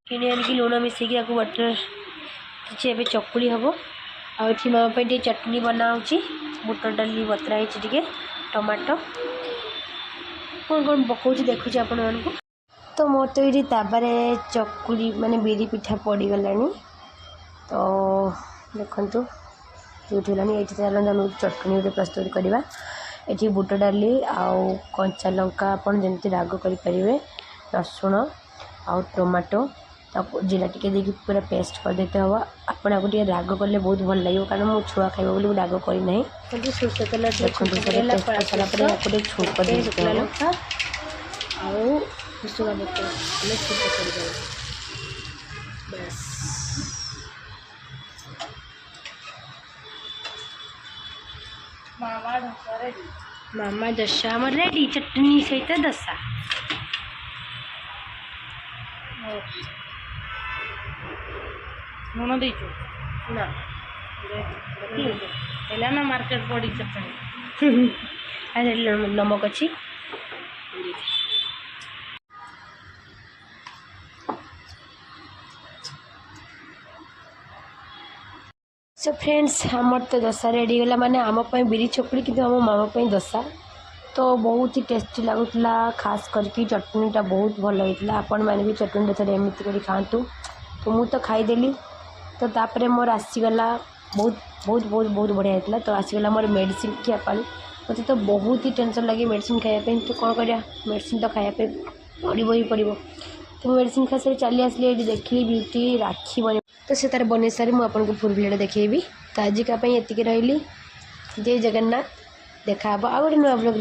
किने आनिकी लुण मिसेकी आपको बटर किसी एवं चकुली हम आठी मामा टे चटनी बनाऊँगी बुट डाली बतरा टे टमाटो कौन कौन पकाऊँ देखुची आपण मानक तो मोर तो ये ताबारे चकुली माने बिरी पिठा पड़गला तो देखु जुटलानी ये चटनी गोटे प्रस्तुत करवा ये बुट डाली आउ कंचा लंका आपन जमी राग करेंगे रसुण आउ टमाटो जीरा टिके देखिए पूरा पेस्ट कर देते हम आपन आपको टे राग कले बहुत भल लगे कारण मो छुआ खाइब बोली राग करना सोर्ष तेल देखते छुक शुक्ला लंका आउ भुसुंगा पत्र छुट कर बस मामा दशा आम रेडी चटनी सहित दशा लुण देचु ना ना मार्केट पड़ी चटनी नमक अच्छी सो फ्रेंड्स आमर तो दशा रेडी गला माने आम बिरी चकुली कि आम मामा दशा तो बहुत ही टेस्टी लगुला खास करके चटनीटा बहुत भल होता आपण मैंने भी चटनी थे एमती कर खातु तो मुझे तो खाईदेली तो तापर मोर आसीगला बहुत बहुत बहुत बहुत बढ़िया होता तो आसीगला मोर मेडिसिन खियापाली मत तो बहुत ही टेंशन लगे मेडिसिन खायापी तो कौन कर मेडिसिन तो खायापी पड़ो ही पड़ो तो मेडिसिन खाई सारी चली आसली ये देखिली ब्यूटी राखी बन तो से तार बन सारी मुझे फुल भिडियो देखी तो आजिका ये रही जय जगन्नाथ देखा आ गए नुआ ब्लॉग।